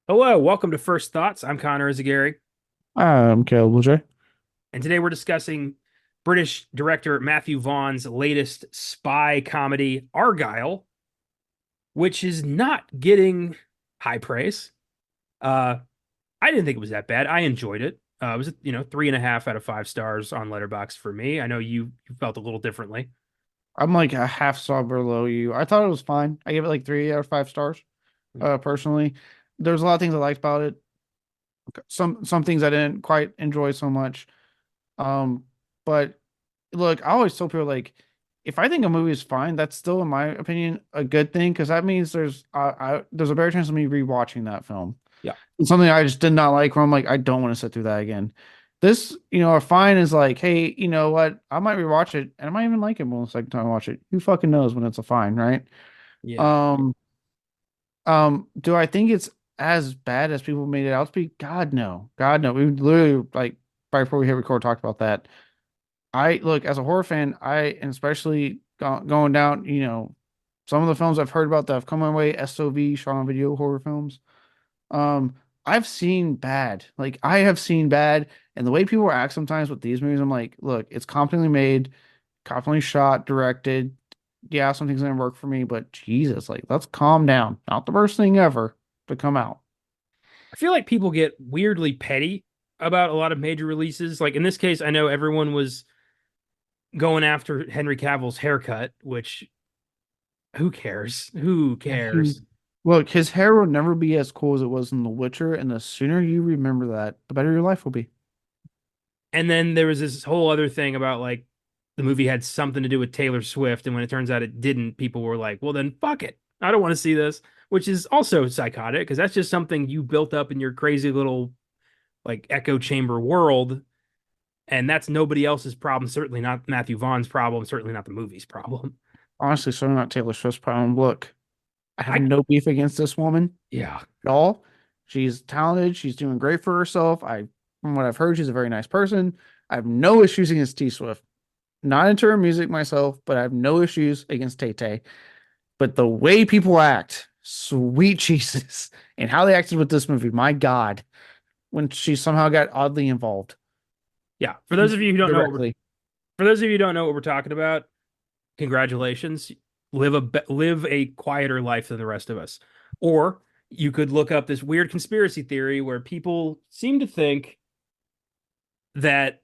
Hello, welcome to First Thoughts. I'm Connor Eyzaguirre, I'm Caleb J. and today we're discussing British director Matthew Vaughn's latest spy comedy, Argylle, which is not getting high praise. Uh, I didn't think it was that bad. I enjoyed it. It was, 3.5 out of 5 stars on Letterboxd for me. I know you felt a little differently. I'm like a half star below you. I thought it was fine. I gave it like 3 out of 5 stars. Personally, there's a lot of things I liked about it. Some things I didn't quite enjoy so much. Um, but look, I always tell people like, if I think a movie is fine, that's still, in my opinion, a good thing because that means there's a better chance of me rewatching that film. Yeah. It's something I just did not like. Where I'm like, I don't want to sit through that again. This, a fine is like, hey, you know what? I might rewatch it, and I might even like it more the second time I watch it. Who fucking knows when it's a fine, right? Yeah. Um, do I think it's as bad as people made it out to be? God no, God no. We literally like right before we hit record talked about that. I look as a horror fan, and especially going down, some of the films I've heard about that have come my way, SOV, shot on video horror films. Um, I've seen bad. Like I have seen bad, and the way people act sometimes with these movies, I'm like, look, it's competently made, competently shot, directed. Yeah, some things didn't work for me, but Jesus, like, let's calm down. Not the worst thing ever to come out. I feel like people get weirdly petty about a lot of major releases. Like in this case, I know everyone was going after Henry Cavill's haircut, which who cares? Who Yeah, cares? look, his hair will never be as cool as it was in The Witcher, and the sooner you remember that, the better your life will be. And then there was this whole other thing about like the movie had something to do with Taylor Swift, and when it turns out it didn't, people were like, "Well, then fuck it, I don't want to see this," which is also psychotic because that's just something you built up in your crazy little like echo chamber world, and that's nobody else's problem. Certainly not Matthew Vaughn's problem. Certainly not the movie's problem. Honestly, so not Taylor Swift's problem. Look, I have I no beef against this woman Yeah, at all. She's talented. She's doing great for herself. From what I've heard, she's a very nice person. I have no issues against T Swift. Not into her music myself, but I have no issues against Tay Tay. But the way people act, sweet Jesus, and how they acted with this movie, my God, when she somehow got oddly involved yeah. For those of you who don't know what we're directly. for those of you who don't know what we're talking about, congratulations. Live a quieter life than the rest of us. Or you could look up this weird conspiracy theory where people seem to think that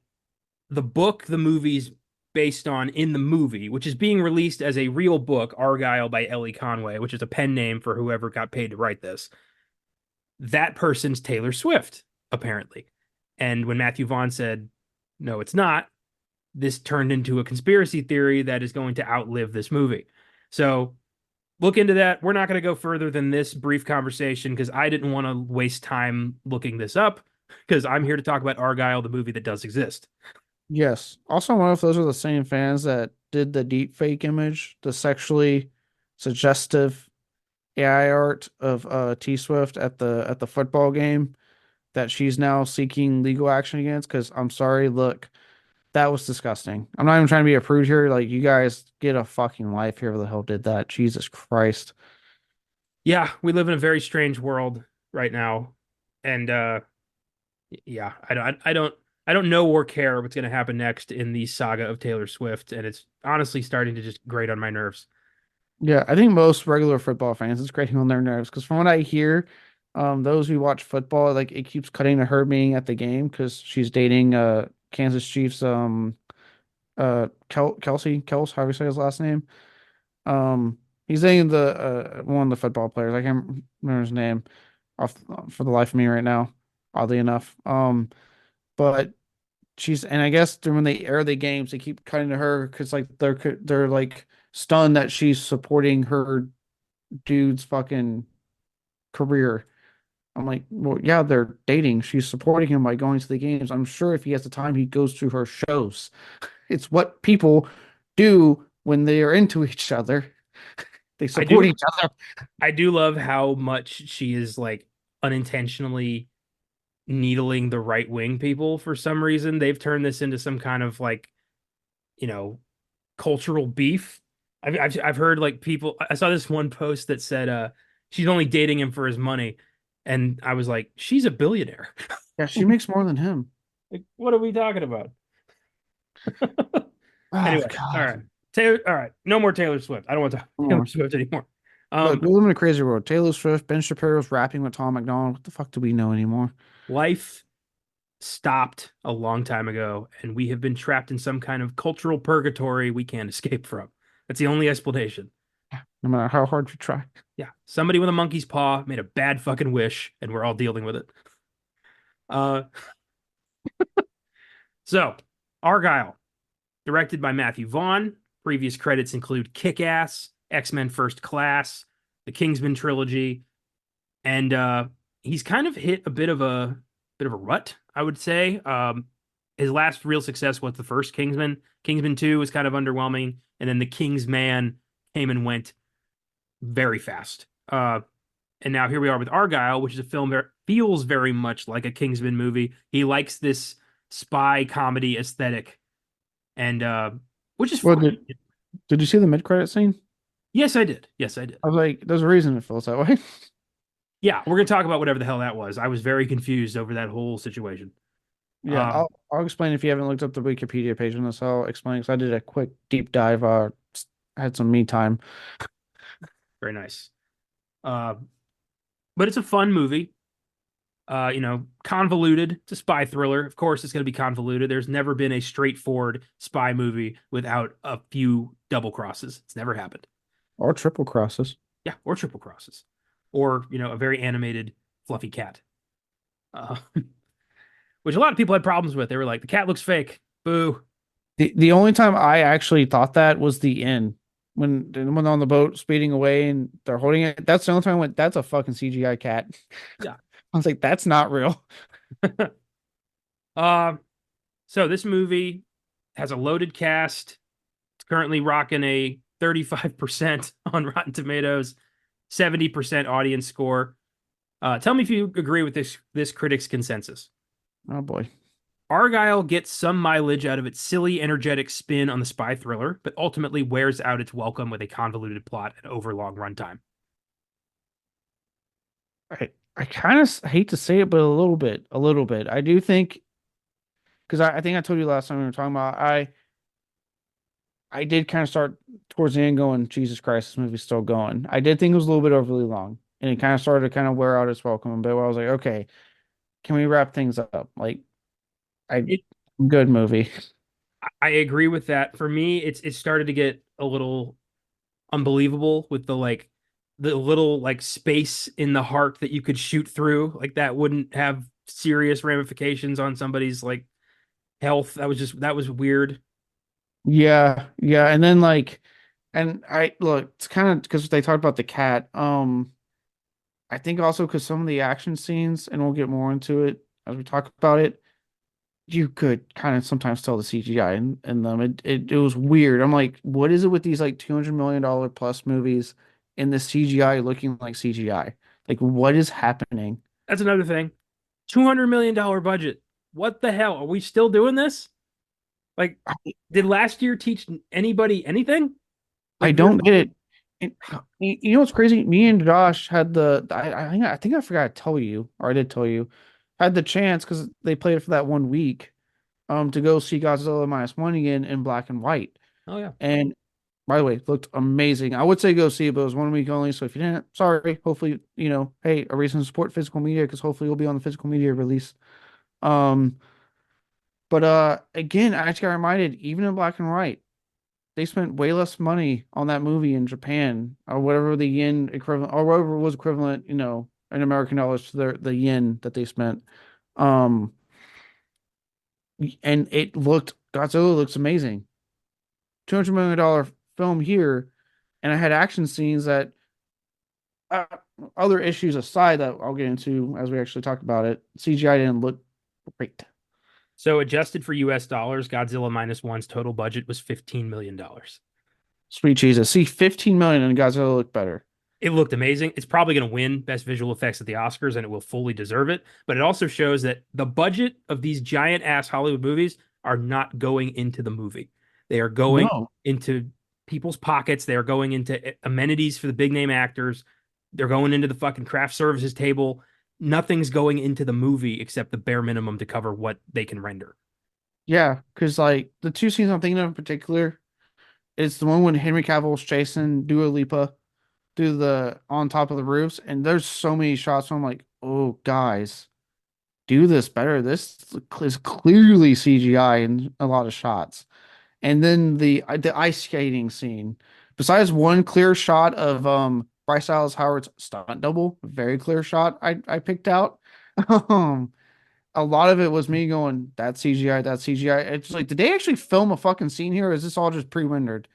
the book the movie's based on in the movie, which is being released as a real book, Argylle by Ellie Conway, which is a pen name for whoever got paid to write this, that person's Taylor Swift, apparently. And when Matthew Vaughn said, no, it's not, this turned into a conspiracy theory that is going to outlive this movie. So look into that. We're not going to go further than this brief conversation because I didn't want to waste time looking this up because I'm here to talk about Argylle, the movie that does exist. Yes. Also, I wonder if those are the same fans that did the deep fake image, the sexually suggestive AI art of T Swift at the football game that she's now seeking legal action against. Because I'm sorry, look, that was disgusting. I'm not even trying to be a prude here. Like, you guys get a fucking life. Whoever the hell did that? Jesus Christ. Yeah, we live in a very strange world right now. And yeah, I don't know or care what's going to happen next in the saga of Taylor Swift, and it's honestly starting to just grate on my nerves. Yeah, I think most regular football fans, it's grating on their nerves because from what I hear, those who watch football, like it keeps cutting to her being at the game because she's dating Kansas Chiefs Kelsey, however you say his last name. He's dating the one of the football players. I can't remember his name off for the life of me right now, oddly enough. But and I guess when they air the games, they keep cutting to her because like they're like stunned that she's supporting her dude's fucking career. I'm like, well, yeah, they're dating. She's supporting him by going to the games. I'm sure if he has the time, he goes to her shows. It's what people do when they are into each other. They I support do each other. I do love how much she is like unintentionally needling the right wing people for some reason. They've turned this into some kind of like, you know, cultural beef. I've heard like people. I saw this one post that said she's only dating him for his money, and I was like, she's a billionaire. Yeah, she makes more than him. Like, what are we talking about? Oh Anyway, all God. right. Taylor, all right. No more Taylor Swift. I don't want to talk Come Taylor on. Swift anymore. Look, Um, we live in a crazy world. Taylor Swift, Ben Shapiro's rapping with Tom McDonald. What the fuck do we know anymore? life stopped a long time ago, and we have been trapped in some kind of cultural purgatory we can't escape from. That's the only explanation. No matter how hard you try. Yeah, somebody with a monkey's paw made a bad fucking wish, and we're all dealing with it. Uh, so Argylle, directed by Matthew Vaughn. Previous credits include Kick-Ass, X-Men First Class, the Kingsman trilogy, and he's kind of hit a bit of a rut, I would say. His last real success was the first Kingsman. Kingsman 2 was kind of underwhelming, and then the Kingsman came and went very fast. And now here we are with Argylle, which is a film that feels very much like a Kingsman movie. He likes this spy comedy aesthetic, and which is Well, fine. did you see the mid-credit scene? Yes, I did. Yes, I did. I was like, there's a reason it feels that way. Yeah, we're gonna talk about whatever the hell that was. I was very confused over that whole situation. Yeah, Um, I'll explain if you haven't looked up the Wikipedia page on this. I'll explain because I did a quick deep dive. I had some me time. very nice. Uh, but it's a fun movie. Convoluted. It's a spy thriller. Of course, it's going to be convoluted. There's never been a straightforward spy movie without a few double crosses. It's never happened. Or triple crosses. Yeah, or triple crosses, or a very animated fluffy cat, uh, which a lot of people had problems with. They were like, the cat looks fake. Boo. The only time I actually thought that was the end when on the boat speeding away and they're holding it. That's the only time I went, that's a fucking CGI cat. Yeah. I was like, that's not real. uh, so this movie has a loaded cast. It's currently rocking a 35% on Rotten Tomatoes, 70% audience score. Tell me if you agree with this critic's consensus. Oh boy. Argylle gets some mileage out of its silly, energetic spin on the spy thriller, but ultimately wears out its welcome with a convoluted plot and overlong runtime. I kind of hate to say it, but a little bit. I do think because I think I told you last time we were talking about I did kind of start towards the end going, Jesus Christ, this movie's still going. I did think it was a little bit overly long, and it kind of started to kind of wear out its welcome a bit. Where I was like, okay, can we wrap things up? Like, I It, good movie. I agree with that. For me, it started to get a little unbelievable with the little like space in the heart that you could shoot through. Like that wouldn't have serious ramifications on somebody's like health. That was weird. Yeah, yeah, and then like, and I look, it's kind of because they talked about the cat. I think also because some of the action scenes, and we'll get more into it as we talk about it. You could kind of sometimes tell the CGI in them. It was weird. I'm like, what is it with these like $200 million plus movies and the CGI looking like CGI? Like, what is happening? That's another thing. $200 million budget. What the hell? Are we still doing this? Like, did last year teach anybody anything? I Like we're don't get it. And, you know what's crazy? Me and Josh had I think I forgot to tell you, or I did tell you, had the chance because they played it for that 1 week, to go see Godzilla minus one again in black and white. Oh yeah. And by the way, it looked amazing. I would say go see it, but it was 1 week only. So if you didn't, sorry. Hopefully, hey, a reason to support physical media because hopefully you'll be on the physical media release. Um, but again, I just got reminded, even in black and white, they spent way less money on that movie in Japan or whatever the yen equivalent or whatever was equivalent, in American dollars to the yen that they spent. Um, and Godzilla looks amazing. $200 million film here, and I had action scenes that other issues aside that I'll get into as we actually talk about it, CGI didn't look great. So adjusted for US dollars, Godzilla minus one's total budget was $15 million. Sweet Jesus. See, 15 million and Godzilla look better. It looked amazing. It's probably going to win Best Visual Effects at the Oscars, and it will fully deserve it. But it also shows that the budget of these giant ass Hollywood movies are not going into the movie. They are going No. into people's pockets. They are going into amenities for the big name actors. They're going into the fucking craft services table. Nothing's going into the movie except the bare minimum to cover what they can render. Yeah, because like the two scenes I'm thinking of in particular, it's the one when Henry Cavill's chasing Dua Lipa through the on top of the roofs, and there's so many shots where I'm like, oh guys, do this better. This is clearly CGI in a lot of shots. And then the ice skating scene. Besides one clear shot of Bryce Dallas Howard's stunt double, very clear shot I picked out. Um, a lot of it was me going, that's CGI, that's CGI. It's like, did they actually film a fucking scene here, or is this all just pre-rendered?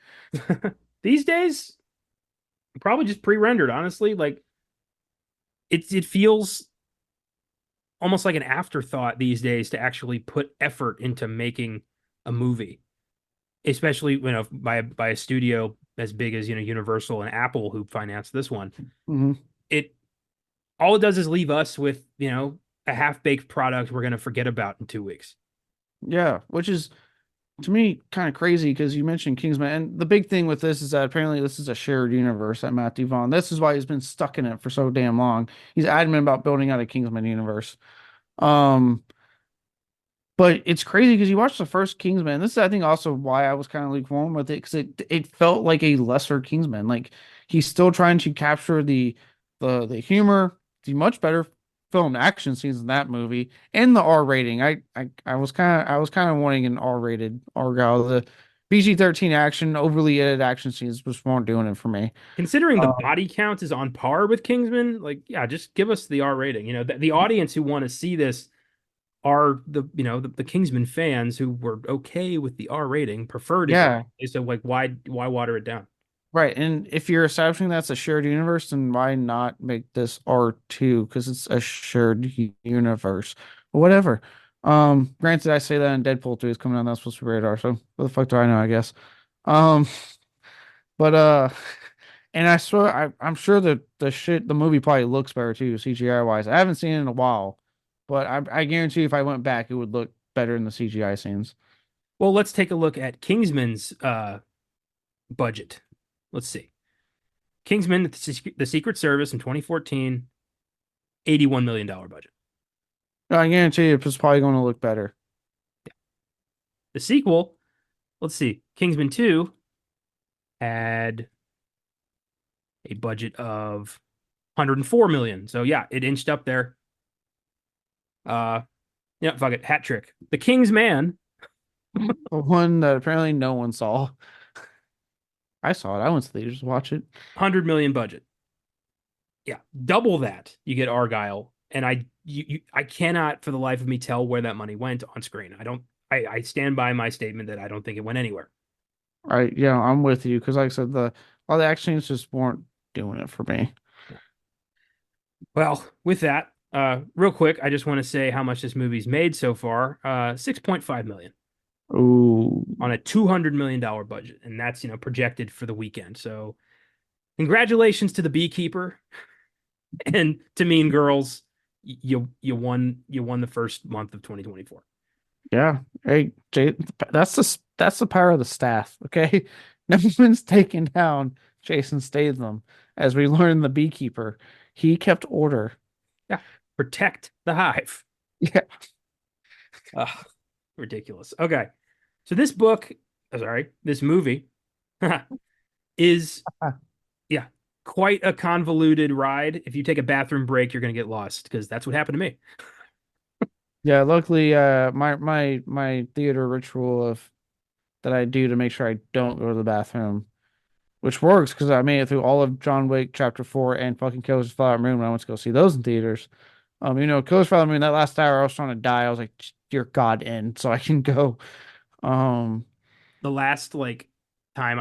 These days, probably just pre-rendered, honestly. Like it feels almost like an afterthought these days to actually put effort into making a movie, especially by a studio as big as Universal and Apple who financed this one. Mhm. It all it does is leave us with a half-baked product we're going to forget about in 2 weeks. Yeah, which is to me kind of crazy because you mentioned Kingsman, and the big thing with this is that apparently this is a shared universe at Matthew Vaughn. This is why he's been stuck in it for so damn long. He's adamant about building out a Kingsman universe. Um, but it's crazy because you watch the first Kingsman. This is, I think, also why I was kind of lukewarm with it because it felt like a lesser Kingsman. Like he's still trying to capture the humor, the much better filmed action scenes in that movie, and the R rating. I was kind of wanting an R rated Argylle. The PG-13 action, overly edited action scenes just weren't doing it for me. Considering the Uh, body count is on par with Kingsman, like yeah, just give us the R rating. The audience who want to see this are the Kingsman fans who were okay with the R rating, preferred it. yeah, So like why water it down? right. And if you're establishing that's a shared universe, then why not make this R2? Because it's a shared universe. But whatever. Granted, I say that in Deadpool 2 is coming out, that's supposed to be radar, so what the fuck do I know, I guess. Um, but and I swear I'm sure that the movie probably looks better too, CGI wise. I haven't seen it in a while, but I guarantee if I went back, it would look better in the CGI scenes. Well, let's take a look at Kingsman's budget. Let's see. Kingsman, the Secret Service in 2014, $81 million budget. I guarantee you it's probably going to look better. The sequel, let's see. Kingsman 2 had a budget of 104 million. So yeah, it inched up there. Yeah, fuck it, hat trick. The King's Man, The one that apparently no one saw. I saw it. I went to the theaters to watch it. 100 million budget. Yeah, double that. You get Argylle, and I cannot for the life of me tell where that money went on screen. I don't. I stand by my statement that I don't think it went anywhere. Yeah, I'm with you because like I said, all the actions just weren't doing it for me. Well, with that, real quick, I just want to say how much this movie's made so far. 6.5 million Ooh. on a $200 million budget, and that's projected for the weekend. So congratulations to the Beekeeper and to Mean Girls. You won the first month of 2024. Yeah. Hey, Jay, that's the power of the staff, okay? No one's taking down Jason Statham. As we learned the Beekeeper, he kept order. Yeah, protect the hive. Yeah. Ugh, ridiculous. Okay, so this movie is yeah quite a convoluted ride. If you take a bathroom break, you're gonna get lost because that's what happened to me. Yeah, luckily my theater ritual of that I do to make sure I don't go to the bathroom, which works because I made it through all of John Wick Chapter 4 and fucking Killers of the Flower Moon when I went to go see those in theaters. Killers of the Flower Moon, that last hour I was trying to die. I was like, dear God, in so I can go. Um, The last time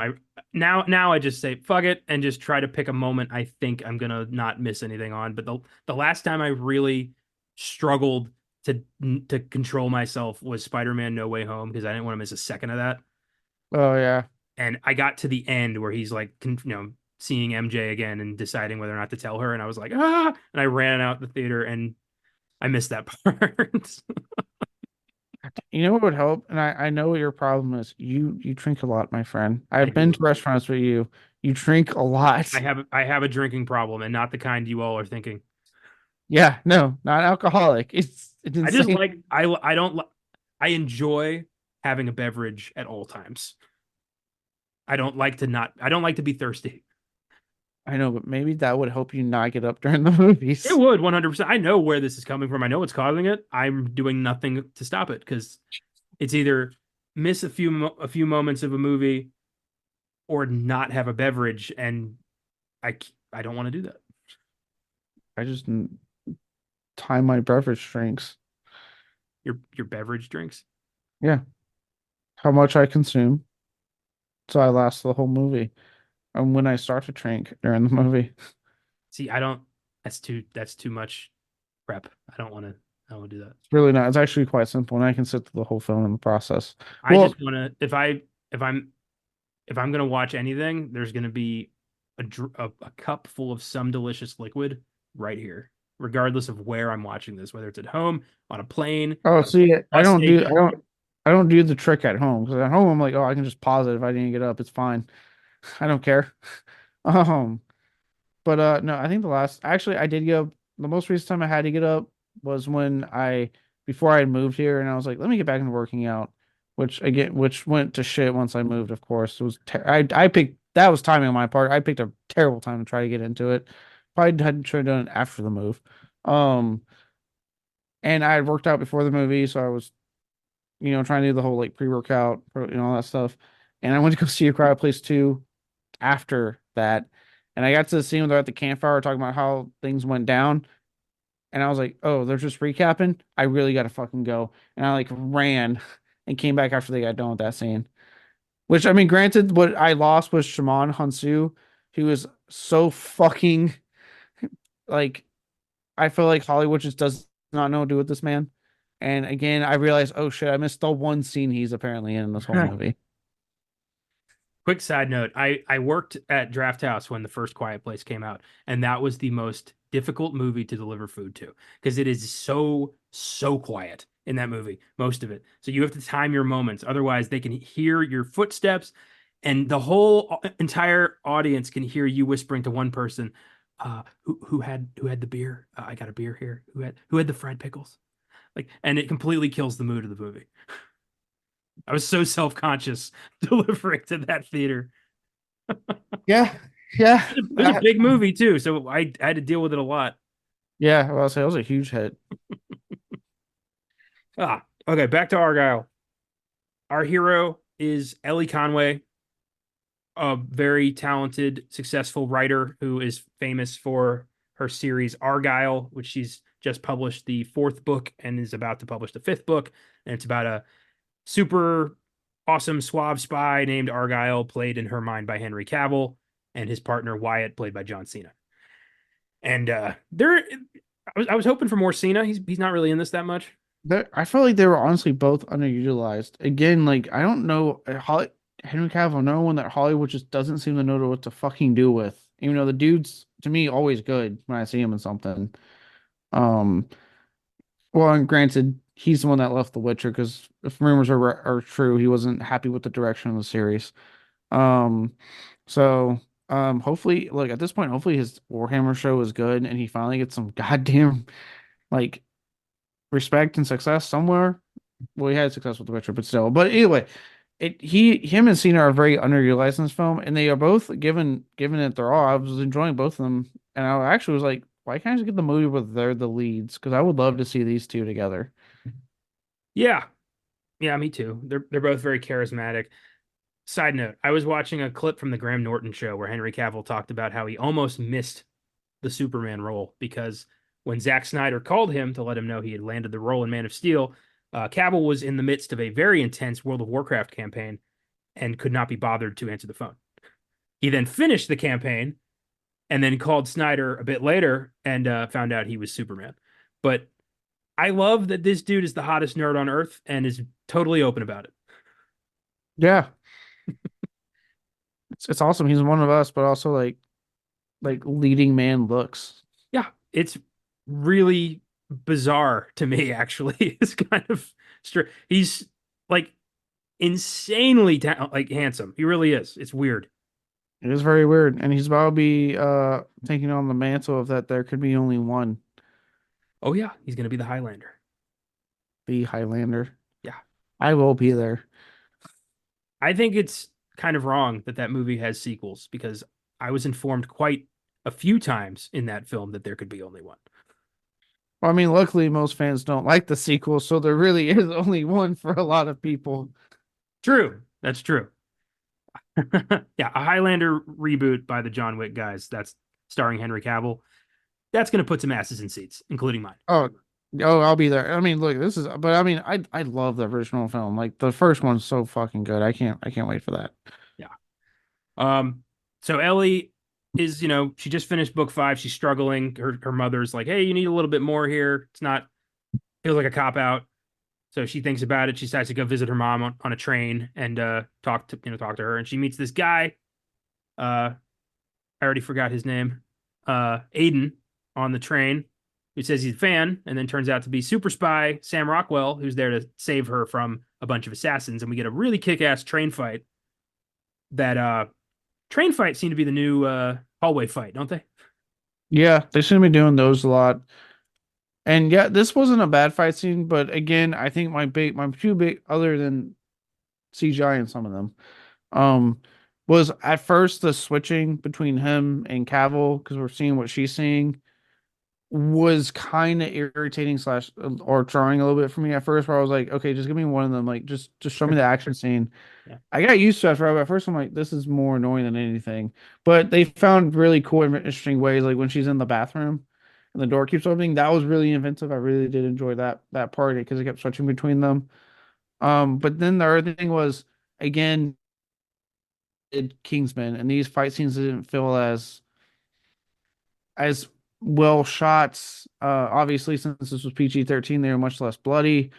now I just say fuck it and just try to pick a moment I think I'm gonna not miss anything on. But the last time I really struggled to to control myself was Spider-Man No Way Home because I didn't want to miss a second of that. Oh yeah. And I got to the end where he's like, seeing MJ again and deciding whether or not to tell her, and I was like, ah, and I ran out the theater and I missed that part. You know what would help? And I know what your problem is. You drink a lot, my friend. I I've been do. to restaurants with you. You drink a lot. I have a drinking problem and not the kind you all are thinking. Yeah, no, not alcoholic. It's I just insane. like I don't I enjoy having a beverage at all times. I don't like to be thirsty. I know, but maybe that would help you not get up during the It movies. would 100%. I know where this is coming from. I know what's causing it. I'm doing nothing to stop it because it's either miss a few moments of a movie or not have a beverage, and I don't want to do that. I just time my beverage drinks. Your beverage drinks. Yeah, how much I consume, so I last the whole movie. And when I start to drink during the movie, it's See, I don't. That's too much prep. I don't want to do that. really not. It's actually quite simple, and I can sit through the whole film in the process. I Well, just want to. If I'm if I'm gonna watch anything, there's gonna be a cup full of some delicious liquid right here, regardless of where I'm watching this, whether it's at home, on a plane, oh, on a see, bus station. I don't do the trick at home because at home I'm like, oh, I can just pause it if I didn't get up. It's fine. I don't care. Um, but no, I think the last actually I did get up. The most recent time I had to get up was when I before I had moved here, and I was like, let me get back into working out, which went to shit once I moved. Of course, it was I picked that was timing on my part. I picked a terrible time to try to get into it. Probably hadn't should have done it after the move. Um, and I had worked out before the movie, so I was trying to do the whole like pre-workout, all that stuff. And I went to go see A Quiet Place 2 after that. And I got to the scene where they're at the campfire talking about how things went down. And I was like, oh, they're just recapping. I really got to fucking go. And I like ran and came back after they got done with that scene. Which, I mean, granted, what I lost was Shimon Hansu. He was so fucking like, I feel like Hollywood just does not know what to do with this man. And again, I realized, oh shit, I missed the one scene he's apparently in this whole movie. Quick side note, I worked at Draft House when the first Quiet Place came out, and that was the most difficult movie to deliver food to because it is so quiet in that movie, most of it. So you have to time your moments, otherwise they can hear your footsteps, and the whole entire audience can hear you whispering to one person, who had the beer? I got a beer here. Who had the fried pickles? Like, and it completely kills the mood of the movie. I was so self-conscious delivering to that theater. Yeah, yeah, It was a big movie too, so I had to deal with it a lot. yeah. Well, I'll say it was a huge hit. Okay, back to Argylle. Our hero is Ellie Conway, a very talented, successful writer who is famous for her series Argylle, which she's just published the fourth book and is about to publish the fifth book. And it's about a super awesome suave spy named Argylle, played in her mind by Henry Cavill, and his partner Wyatt, played by John Cena. And I was hoping for more Cena. He's not really in this that much. I felt like they were honestly both underutilized. Again, like I don't know, Henry Cavill, no one that Hollywood just doesn't seem to know what to fucking do with. Even though the dude's to me always good when I see him in something. Um, well, and granted, he's the one that left The Witcher because if rumors are true, he wasn't happy with the direction of the series. Um, so hopefully, look at this point, hopefully his Warhammer show is good and he finally gets some goddamn like respect and success somewhere. Well, he had success with The Witcher, but still. But anyway, him and Cena are very underutilized in this film, and they are both given it their all. I was enjoying both of them, and I actually was like, why can't I just get the movie where they're the leads? Because I would love to see these two together. Yeah, yeah, me too. They're both very charismatic. Side note, I was watching a clip from the Graham Norton show where Henry Cavill talked about how he almost missed the Superman role because when Zack Snyder called him to let him know he had landed the role in Man of Steel, Cavill was in the midst of a very intense World of Warcraft campaign and could not be bothered to answer the phone. He then finished the campaign and then called Snyder a bit later and found out he was Superman. But I love that this dude is the hottest nerd on earth and is totally open about it. Yeah, it's awesome. He's one of us, but also like leading man looks. Yeah, it's really bizarre to me, actually. It's kind of he's like insanely like handsome. He really is. It's weird. It is very weird, and he's about to be taking on the mantle of that there could be only one, Oh yeah, he's gonna be the Highlander. the Highlander. Yeah. I will be there. I think it's kind of wrong that that movie has sequels because I was informed quite a few times in that film that there could be only one. Well, I mean, luckily most fans don't like the sequel, so there really is only one for a lot of people. True. That's true. Yeah, a Highlander reboot by the John Wick guys. That's starring Henry Cavill. That's going to put some asses in seats, including mine. Oh, oh, I'll be there. I mean, look, this is, but I mean, I love the original film. Like the first one's so fucking good. I can't wait for that. Yeah. Um, so Ellie is, she just finished book 5. She's struggling. Her mother's like, "Hey, you need a little bit more here. It's not feels like a cop out." So she thinks about it. She decides to go visit her mom on a train and talk to her. And she meets this guy. I already forgot his name. Aiden on the train, who says he's a fan, and then turns out to be super spy Sam Rockwell, who's there to save her from a bunch of assassins. And we get a really kick-ass train fight. That train fights seem to be the new hallway fight, don't they? Yeah, they seem to be doing those a lot. And yeah, this wasn't a bad fight scene, but again, I think my two big, other than CGI and some of them, um, was at first the switching between him and Cavill because we're seeing what she's seeing was kind of irritating slash or jarring a little bit for me at first. Where I was like, okay, just give me one of them, like just show me the action scene. Yeah. I got used to it but at first I'm like, this is more annoying than anything. But they found really cool and interesting ways, like when she's in the bathroom and the door keeps opening. That was really inventive. I really did enjoy that part because it kept switching between them. But then the other thing was again, Kingsman, and these fight scenes didn't feel as well shot. Obviously, since this was PG-13, they were much less bloody.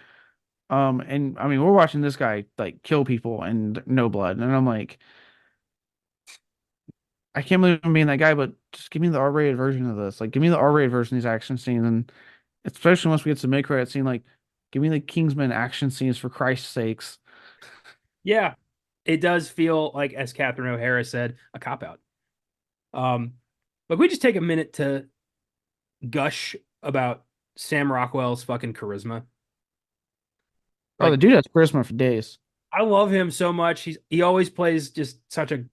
And I mean, we're watching this guy like kill people and no blood, and I'm like, I can't believe I'm being that guy, but just give me the R-rated version of this. Like, give me the R-rated version of these action scenes, and especially once we get to mid-credit scene, like, give me the Kingsman action scenes for Christ's sakes. Yeah, it does feel like, as Catherine O'Hara said, a cop out. But we just take a minute to gush about Sam Rockwell's fucking charisma. Oh, Like, the dude has charisma for days. I love him so much. He always plays just such a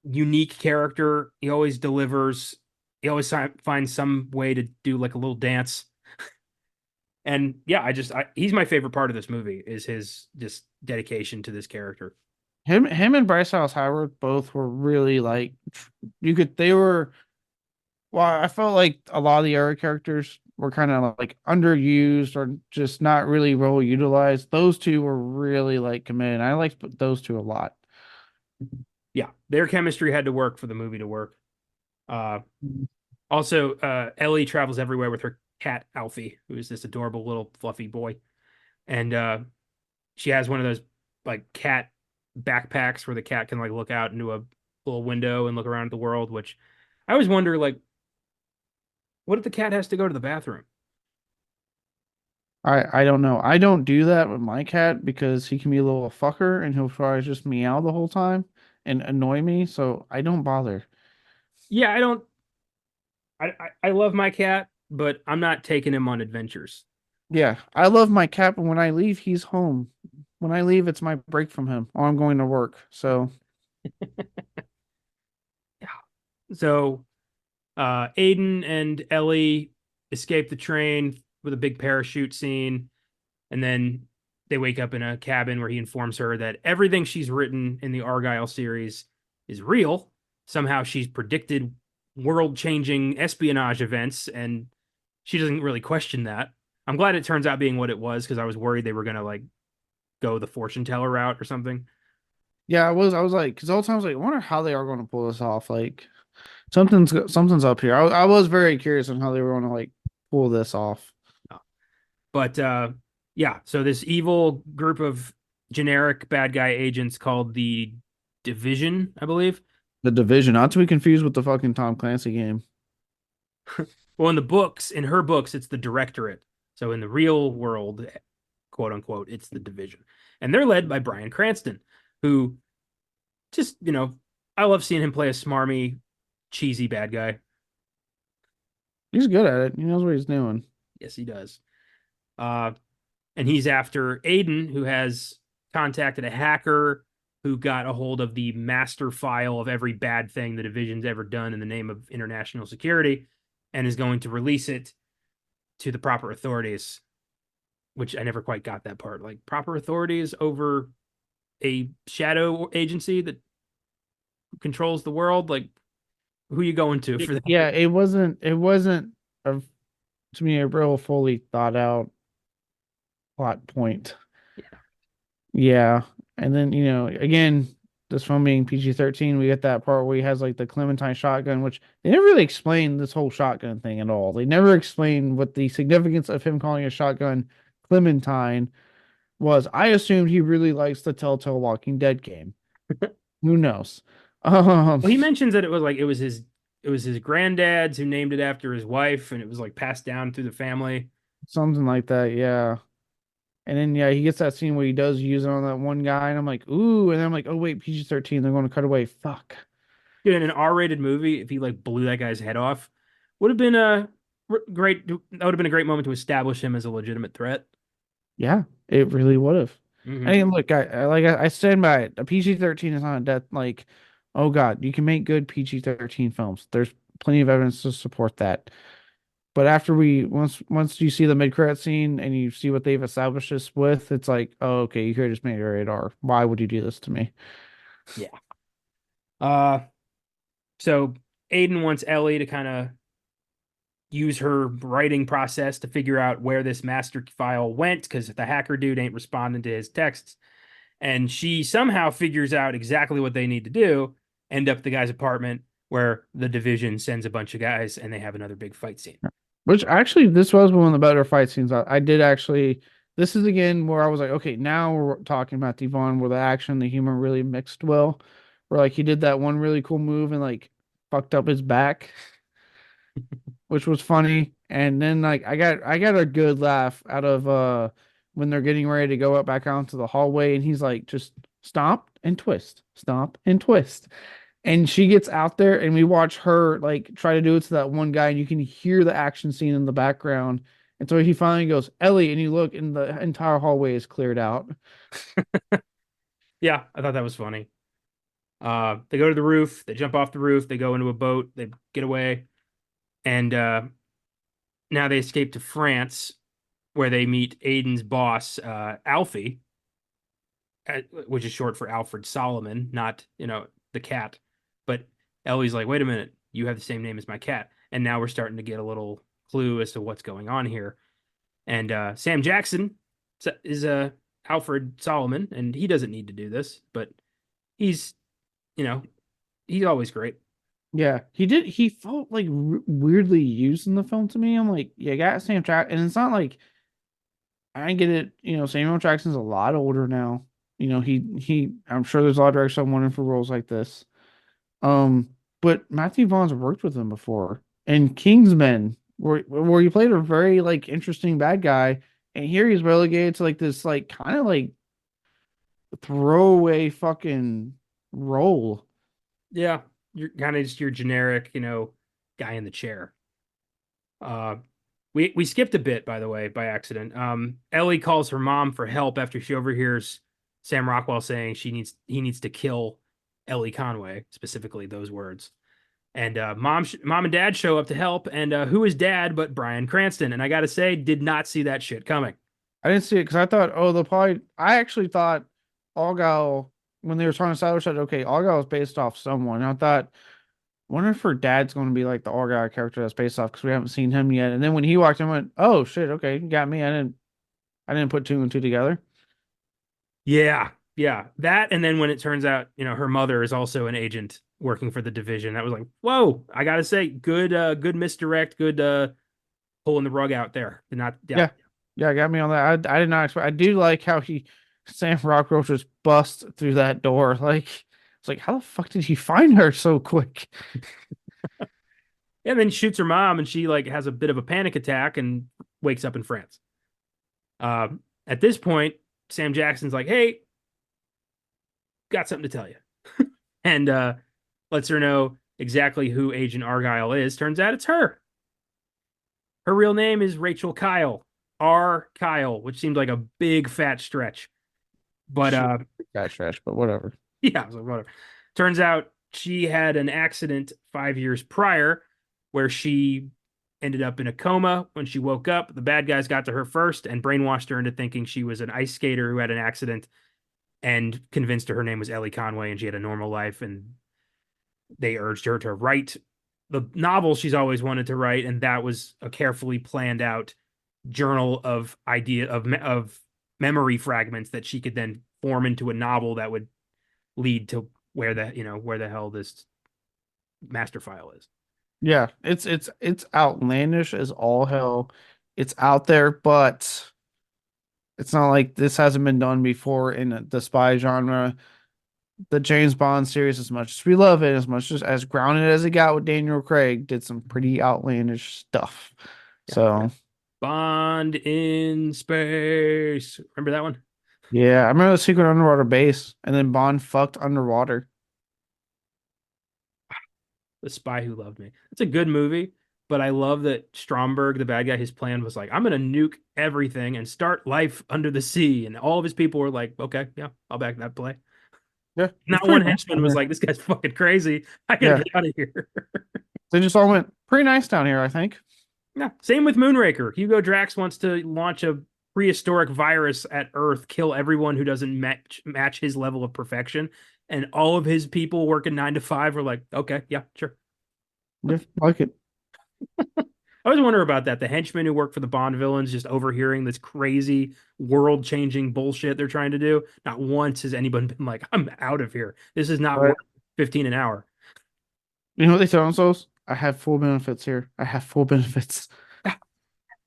unique character. He always delivers. He always finds some way to do like a little dance. And yeah, he's my favorite part of this movie is his just dedication to this character. Him and Bryce Dallas Howard both were really like they were. Well, I felt like a lot of the other characters were kind of like underused or just not really well utilized. Those two were really like committed. I liked those two a lot. Yeah, their chemistry had to work for the movie to work. Uh, Also, Ellie travels everywhere with her cat Alfie, who is this adorable little fluffy boy, and she has one of those like cat backpacks where the cat can like look out into a little window and look around at the world. Which I always wonder, like, what if the cat has to go to the bathroom? I don't know. I don't do that with my cat because he can be a little fucker and he'll probably just meow the whole time and annoy me. So I don't bother. Yeah, I don't. I love my cat, but I'm not taking him on adventures. Yeah, I love my cat, but when I leave, he's home. When I leave, it's my break from him, or I'm going to work. So Yeah. So Aiden and Ellie escape the train with a big parachute scene, and then they wake up in a cabin where he informs her that everything she's written in the Argylle series is real. Somehow she's predicted world-changing espionage events, and she doesn't really question that. I'm glad it turns out being what it was because I was worried they were gonna like go the fortune teller route or something. Yeah, I was like, because the whole time I was like, I wonder how they are going to pull this off. Like something's up here. I was very curious on how they were going to like pull this off. But yeah, so this evil group of generic bad guy agents called the Division, I believe. The Division, not to be confused with the fucking Tom Clancy game. Well, in the books, in her books, it's the Directorate. So in the real world, quote unquote, it's the Division. And they're led by Bryan Cranston, who just, I love seeing him play a smarmy, cheesy bad guy. He's good at it. He knows what he's doing. Yes, he does. Uh, and he's after Aiden, who has contacted a hacker who got a hold of the master file of every bad thing the division's ever done in the name of international security, and is going to release it to the proper authorities. Which I never quite got that part. Like proper authorities over a shadow agency that controls the world. Like who you going to for that? Yeah, it wasn't a, to me a real fully thought out plot point. Yeah. Yeah. And then, again, this one being PG-13, we get that part where he has like the Clementine shotgun, which they never really explained this whole shotgun thing at all. They never explained what the significance of him calling a shotgun Clementine was. I assumed he really likes the Telltale Walking Dead game. Who knows? Um, Well, he mentions that it was his granddad's who named it after his wife, and it was like passed down through the family. Something like that, yeah. And then yeah, he gets that scene where he does use it on that one guy, and I'm like, ooh, and then I'm like, oh wait, PG-13, they're going to cut away. Fuck. Dude, in an R-rated movie, if he like blew that guy's head off, would have been a great. That would have been a great moment to establish him as a legitimate threat. Yeah, it really would have. I Hmm. mean, look, I stand by it. A PG-13 is not a death. Like, oh God, you can make good PG-13 films. There's plenty of evidence to support that. But after once you see the mid-credit scene and you see what they've established this with, it's like, oh, okay, you could have just made it rated R. Why would you do this to me? Yeah. Uh, so Aiden wants Ellie to kind of use her writing process to figure out where this master file went because the hacker dude ain't responding to his texts. And she somehow figures out exactly what they need to do, end up at the guy's apartment where the division sends a bunch of guys and they have another big fight scene. Which actually, this was one of the better fight scenes. I did actually. This is again where I was like, okay, now we're talking about Devon, where the action, and the humor really mixed well. Where like he did that one really cool move and like fucked up his back, which was funny. And then like I got a good laugh out of when they're getting ready to go up back out into the hallway, and he's like, just stop and twist. And she gets out there and we watch her like try to do it to that one guy, and you can hear the action scene in the background. And so he finally goes, Ellie, and you look and the entire hallway is cleared out. Yeah, I thought that was funny. They go to the roof, they jump off the roof, they go into a boat, they get away, and now they escape to France, where they meet Aiden's boss, Alfie, which is short for Alfred Solomon, not, the cat. But Ellie's like, wait a minute, you have the same name as my cat. And now we're starting to get a little clue as to what's going on here. And Sam Jackson is Alfred Solomon, and he doesn't need to do this, but he's, you know, he's always great. Yeah, he did. He felt like weirdly used in the film to me. I'm like, yeah, got Sam Jackson, and it's not like I get it. Samuel Jackson's a lot older now. He. I'm sure there's a lot of directors I'm wanting for roles like this. Um, but Matthew Vaughn's worked with him before, and Kingsman, where he played a very like interesting bad guy, and here he's relegated to like this like kind of like throwaway fucking role. Yeah, you're kind of just your generic, guy in the chair. Uh, we skipped a bit, by the way, by accident. Ellie calls her mom for help after she overhears Sam Rockwell saying he needs to kill Ellie Conway, specifically those words. And mom and dad show up to help, and who is dad but Bryan Cranston? And I gotta say, did not see that shit coming. I didn't see it because I thought, oh, they'll probably. I actually thought Argylle when they were trying to establish that, okay, Argylle was based off someone. I thought, wonder if her dad's going to be like the Argylle character that's based off because we haven't seen him yet. And then when he walked in, I went, oh shit, okay, you got me. I didn't put two and two together. Yeah, Yeah, that, and then when it turns out, her mother is also an agent working for the division, that was like, whoa, I gotta say, good misdirect, good pulling the rug out there. Did not, yeah. Yeah, yeah, got me on that. I did not expect. I do like how he Sam Rockroach just bust through that door. Like it's like, how the fuck did he find her so quick? And then shoots her mom, and she like has a bit of a panic attack and wakes up in France. Uh, at this point, Sam Jackson's like, "Hey, got something to tell you," and lets her know exactly who Agent Argylle is. Turns out it's her. Her real name is Rachel Kyle, R. Kyle, which seemed like a big fat stretch. But Shit, got trash, but whatever. yeah, I was like, whatever. Turns out she had an accident 5 years prior where she ended up in a coma. When she woke up, the bad guys got to her first and brainwashed her into thinking she was an ice skater who had an accident and convinced her name was Ellie Conway and she had a normal life. And they urged her to write the novel she's always wanted to write. And that was a carefully planned out journal of of memory fragments that she could then form into a novel that would lead to where the hell this master file is. Yeah, it's outlandish as all hell. It's out there, but it's not like this hasn't been done before in the spy genre. The James Bond series, as much as we love it, as much as grounded as it got with Daniel Craig, did some pretty outlandish stuff. Yeah. So Bond in space. Remember that one? yeah, I remember the Secret Underwater Base, and then Bond fucked underwater. The Spy Who Loved Me. It's a good movie, but I love that Stromberg, the bad guy, his plan was like, I'm gonna nuke everything and start life under the sea. And all of his people were like, okay, yeah, I'll back that play. Yeah, it's Not pretty one nice down henchman was here. like, this guy's fucking crazy. I gotta Yeah, get out of here. they just all went pretty nice down here, I think. Yeah. Same with Moonraker. Hugo Drax wants to launch a prehistoric virus at Earth, kill everyone who doesn't match his level of perfection. And all of his people working 9 to 5 were like, okay, yeah, sure. Yeah, like it. I always wonder about that. The henchmen who work for the Bond villains just overhearing this crazy world changing bullshit they're trying to do. Not once has anyone been like, I'm out of here. This is not Right. worth 15 an hour. You know what they tell themselves? I have full benefits here. I have full benefits.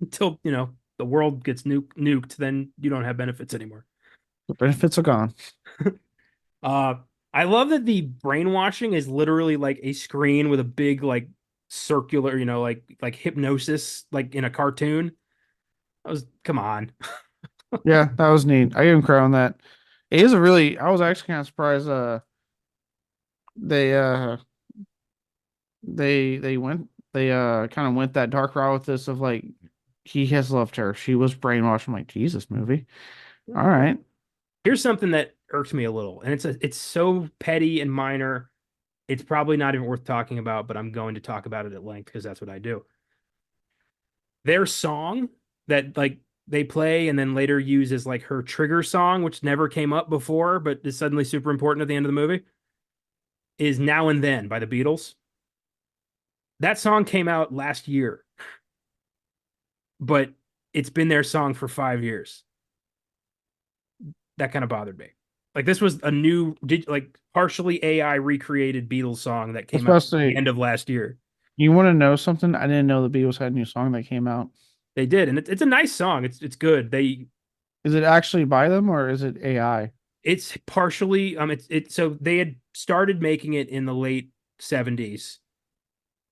Until, the world gets nuked, then you don't have benefits anymore. The benefits are gone. Uh, I love that the brainwashing is literally like a screen with a big like circular, like hypnosis, like in a cartoon. I was, come on. Yeah, that was neat. I give him credit on that. It is a really. I was actually kind of surprised. They they went they kind of went that dark route with this of like he has loved her. She was brainwashed. I'm like, Jesus, movie. All right. Here's something that irks me a little, and it's so petty and minor. It's probably not even worth talking about, but I'm going to talk about it at length because that's what I do. Their song that like they play and then later use as like her trigger song, which never came up before, but is suddenly super important at the end of the movie, is Now and Then by the Beatles. That song came out last year, but it's been their song for 5 years. That kind of bothered me. Like this was a new, like partially AI recreated Beatles song that came out at the Especially, end of last year. you want to know something? I didn't know the Beatles had a new song that came out. They did, and it's a nice song. It's good. Is it actually by them or is it AI? It's partially so they had started making it in the late 70s,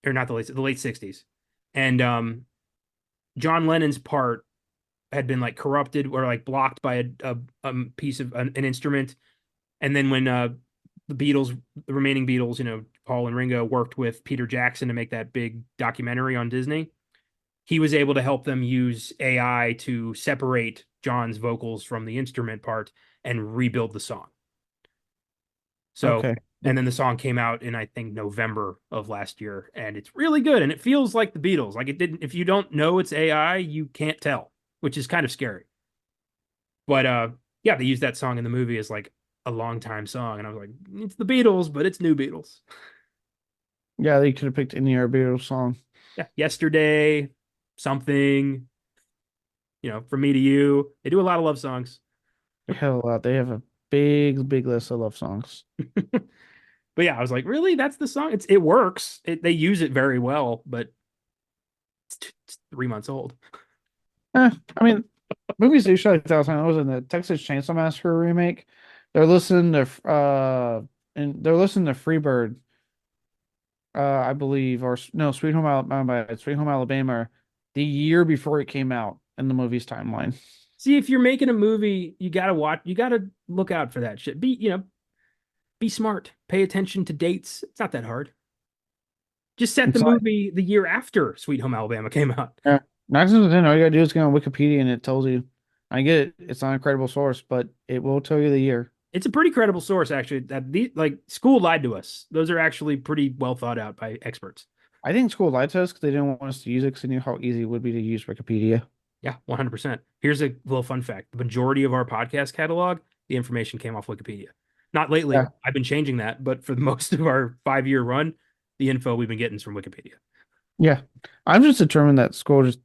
or not the late 60s, and John Lennon's part had been like corrupted or like blocked by a piece of an instrument. And then when the remaining Beatles, Paul and Ringo worked with Peter Jackson to make that big documentary on Disney, he was able to help them use AI to separate John's vocals from the instrument part and rebuild the song. So, Okay. and then the song came out in, I think, November of last year, and it's really good. And it feels like the Beatles. Like it didn't, if you don't know it's AI, you can't tell, which is kind of scary. But yeah, they used that song in the movie as like a long time song. And I was like, it's the Beatles, but it's new Beatles. Yeah, they could have picked any other Beatles song. Yeah. Yesterday, something, From Me to You. They do a lot of love songs. Hell, they have a big list of love songs. But yeah, I was like, really? That's the song? It works. They use it very well, but it's 3 months old. I mean, movies do show like that. I was in the Texas Chainsaw Massacre remake. They're listening to and they're listening to Freebird, I believe, or no, Sweet Home Alabama, Sweet Home Alabama, the year before it came out in the movie's timeline. See, if you're making a movie, you gotta watch. You gotta look out for that shit. Be smart. Pay attention to dates. It's not that hard. Just set the It's like, movie the year after Sweet Home Alabama came out. yeah, 9 times out of 10, all you gotta do is go on Wikipedia and it tells you. I get it, it's not a credible source, but it will tell you the year. It's a pretty credible source, actually. That like school lied to us. Those are actually pretty well thought out by experts. I think school lied to us because they didn't want us to use it because they knew how easy it would be to use Wikipedia. Yeah, 100%. Here's a little fun fact. The majority of our podcast catalog, the information came off Wikipedia. Not lately. Yeah. I've been changing that, but for most of our 5-year run, the info we've been getting is from Wikipedia. Yeah. I'm just determined that school just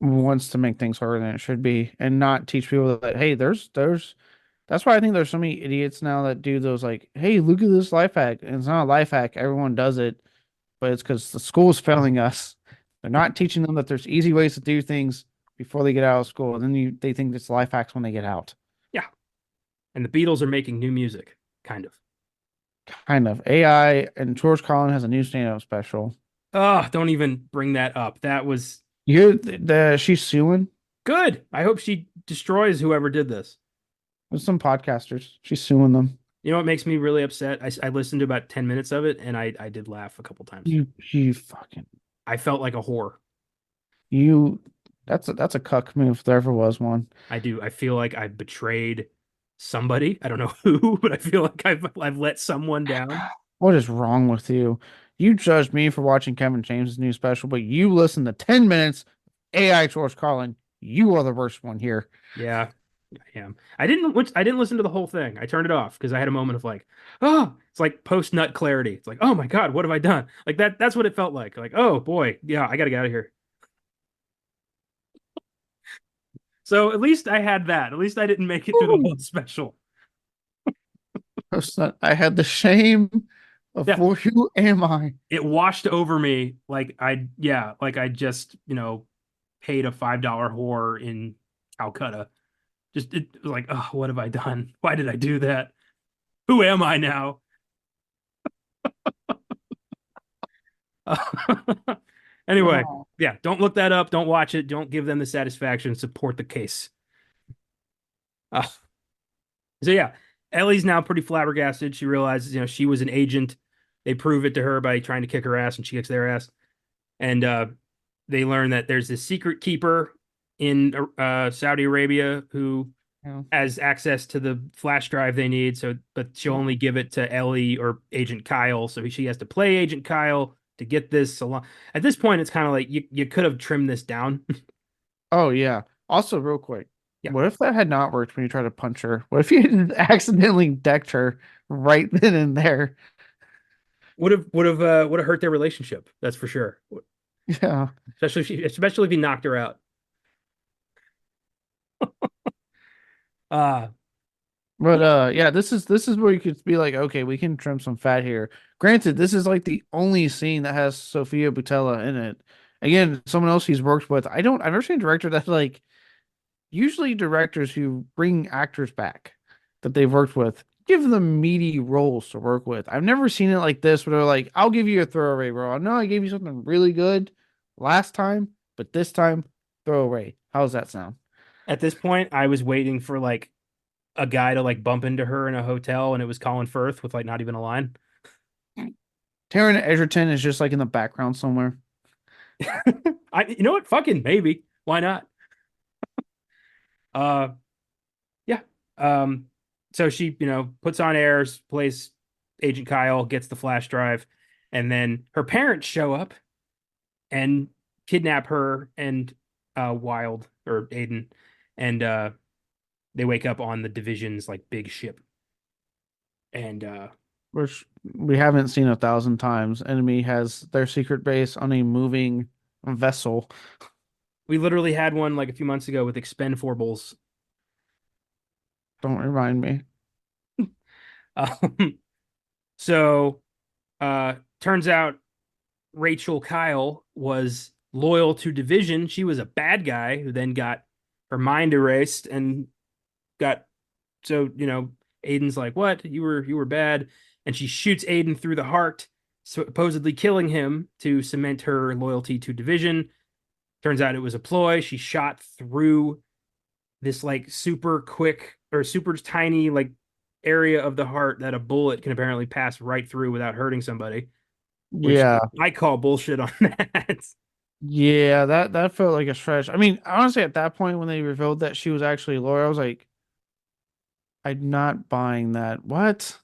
wants to make things harder than it should be and not teach people that, hey, there's that's why I think there's so many idiots now that do those like, hey, look at this life hack. And it's not a life hack. Everyone does it, but it's because the school's failing us. They're not teaching them that there's easy ways to do things before they get out of school. And then they think it's life hacks when they get out. Yeah. And the Beatles are making new music, kind of. Kind of. AI and George Carlin has a new stand-up special. Oh, don't even bring that up. That was You hear she's suing good. I hope she destroys whoever did this. with some podcasters. She's suing them. You know what makes me really upset? I listened to about 10 minutes of it and I did laugh a couple times. You fucking I felt like a whore. you. That's a cuck move if there ever was one. I do. I feel like I betrayed somebody. I don't know who, but I feel like I've let someone down. What is wrong with you? You judged me for watching Kevin James' new special, but you listened to 10 minutes AI George Carlin. You are the worst one here. Yeah, I am. I didn't listen to the whole thing. I turned it off because I had a moment of like, oh, it's like post nut clarity. It's like, oh my God, what have I done? Like that's what it felt like. Like, oh boy, yeah, I gotta get out of here. So at least I had that. At least I didn't make it through the Woo! whole special. I had the shame of Yeah, who am I? it washed over me like I just, paid a $5 whore in Calcutta. Just it was like, oh, what have I done? Why did I do that? Who am I now? Anyway, Oh, yeah, don't look that up. Don't watch it. Don't give them the satisfaction. Support the case. Uh, so yeah, Ellie's now pretty flabbergasted. She realizes, she was an agent. They prove it to her by trying to kick her ass, and she kicks their ass. And they learn that there's this secret keeper in Saudi Arabia who yeah. has access to the flash drive they need. So, but she'll only give it to Ellie or Agent Kyle. So she has to play Agent Kyle to get this along. At this point, it's kind of like you could have trimmed this down. Oh yeah. Also, real quick, Yeah, what if that had not worked when you tried to punch her? What if you had accidentally decked her right then and there? would have hurt their relationship. That's for sure. Yeah. Especially if he knocked her out. Uh But yeah, this is where you could be like, okay, we can trim some fat here. Granted, this is like the only scene that has Sophia Boutella in it. Again, someone else he's worked with. I've never seen a director that like usually directors who bring actors back that they've worked with give them meaty roles to work with. I've never seen it like this where they're like, I'll give you a throwaway role. I know I gave you something really good last time, but this time, throwaway. How's that sound? at this point, I was waiting for like a guy to like bump into her in a hotel, and it was Colin Firth with like not even a line. Taron Egerton is just like in the background somewhere. You know what? Fucking maybe. Why not? Uh, yeah. So she, puts on airs, plays Agent Kyle, gets the flash drive, and then her parents show up and kidnap her and Wild or Aiden, and they wake up on the division's like big ship. And Which we haven't seen 1,000 times. Enemy has their secret base on a moving vessel. we literally had one like a few months ago with Expendables. Don't remind me. Um, so turns out Rachel Kyle was loyal to Division. She was a bad guy who then got her mind erased and got so Aiden's like, "What? You were bad." And she shoots Aiden through the heart, supposedly killing him to cement her loyalty to Division. Turns out it was a ploy. She shot through this like super quick or super tiny like area of the heart that a bullet can apparently pass right through without hurting somebody, which Yeah. I call bullshit on that. Yeah, that felt like a stretch. I mean, honestly, at that point when they revealed that she was actually a lawyer, I was like, I'm not buying that. What?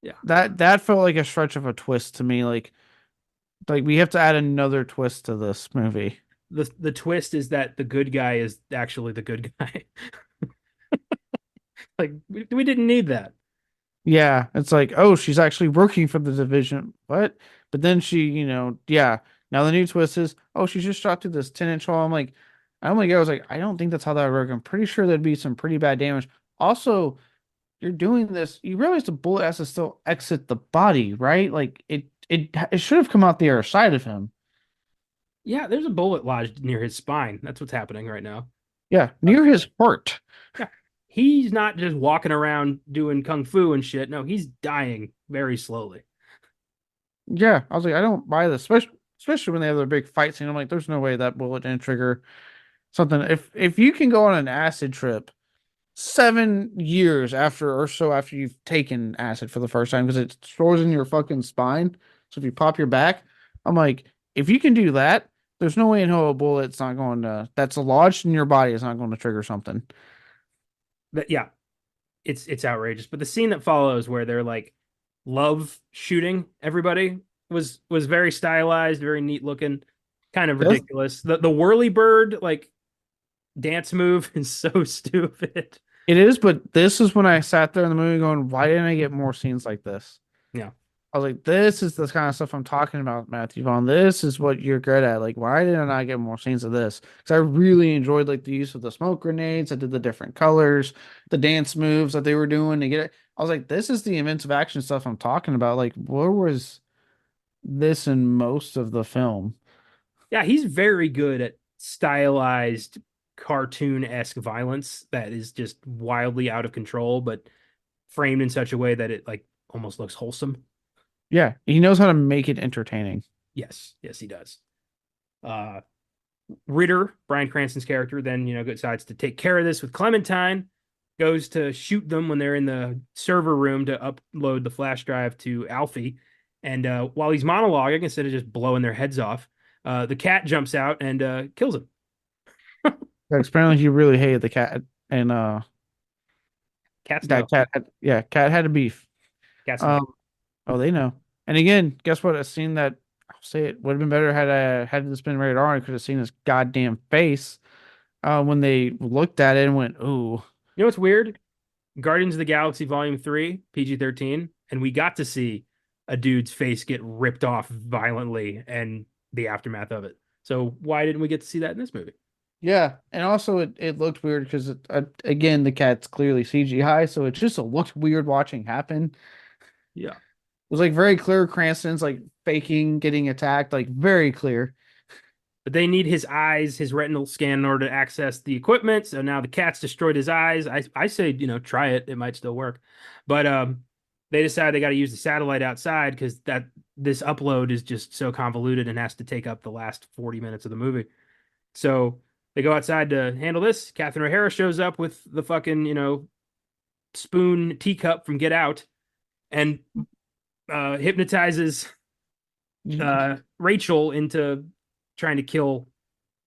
Yeah. That felt like a stretch of a twist to me. Like we have to add another twist to this movie. The twist is that the good guy is actually the good guy. Like we didn't need that. Yeah, it's like, oh, she's actually working for the division. What? But then she, yeah. Now the new twist is, oh, she just shot through this 10-inch hole. I'm like, I was like, I don't think that's how that would work. I'm pretty sure there'd be some pretty bad damage. Also, you're doing this, you realize the bullet has to still exit the body, right? Like it should have come out the other side of him. Yeah, there's a bullet lodged near his spine. That's what's happening right now. Yeah, Uh, near his heart. yeah. He's not just walking around doing kung fu and shit. No, he's dying very slowly. Yeah, I was like, I don't buy this, especially when they have their big fight scene. I'm like, there's no way that bullet didn't trigger something. If you can go on an acid trip 7 years after or so after you've taken acid for the first time because it stores in your fucking spine. So if you pop your back, I'm like, if you can do that, there's no way in hell a bullet's not going to that's lodged in your body is not going to trigger something. But yeah, it's outrageous. But the scene that follows where they're like love shooting everybody was very stylized, very neat looking, kind of That's ridiculous. The whirly bird like dance move is so stupid. it is, but this is when I sat there in the movie going, why didn't I get more scenes like this? Yeah. I was like, this is the kind of stuff I'm talking about, Matthew Vaughn. This is what you're good at. Like, why didn't I get more scenes of this? Because I really enjoyed like the use of the smoke grenades. I did the different colors, the dance moves that they were doing to get it. I was like, this is the inventive action stuff I'm talking about. Like, where was this in most of the film? Yeah, he's very good at stylized cartoon-esque violence that is just wildly out of control, but framed in such a way that it like almost looks wholesome. Yeah, he knows how to make it entertaining. Yes, yes, he does. Uh Ritter, Bryan Cranston's character, then decides to take care of this with Clementine, goes to shoot them when they're in the server room to upload the flash drive to Alfie. And while he's monologuing, instead of just blowing their heads off, the cat jumps out and kills him. Like, apparently, he really hated the cat, and Cats know. that cat had a beef. Cats know. Um, oh, they know. And again, guess what? A scene that I'll say it would have been better had this been rated R. I could have seen his goddamn face when they looked at it and went, "Ooh, You know what's weird? Guardians of the Galaxy Volume 3, PG-13, and we got to see a dude's face get ripped off violently and the aftermath of it. So why didn't we get to see that in this movie? yeah." And also, it looked weird because again, the cat's clearly CGI, so it just looked weird watching happen. It Yeah. was like very clear. Cranston's like faking getting attacked, like very clear. But they need his eyes, his retinal scan in order to access the equipment. So now the cat's destroyed his eyes. I say, try it. It might still work. But they decide they got to use the satellite outside because that this upload is just so convoluted and has to take up the last 40 minutes of the movie. So they go outside to handle this. Catherine O'Hara shows up with the fucking, spoon teacup from Get Out and hypnotizes Rachel into trying to kill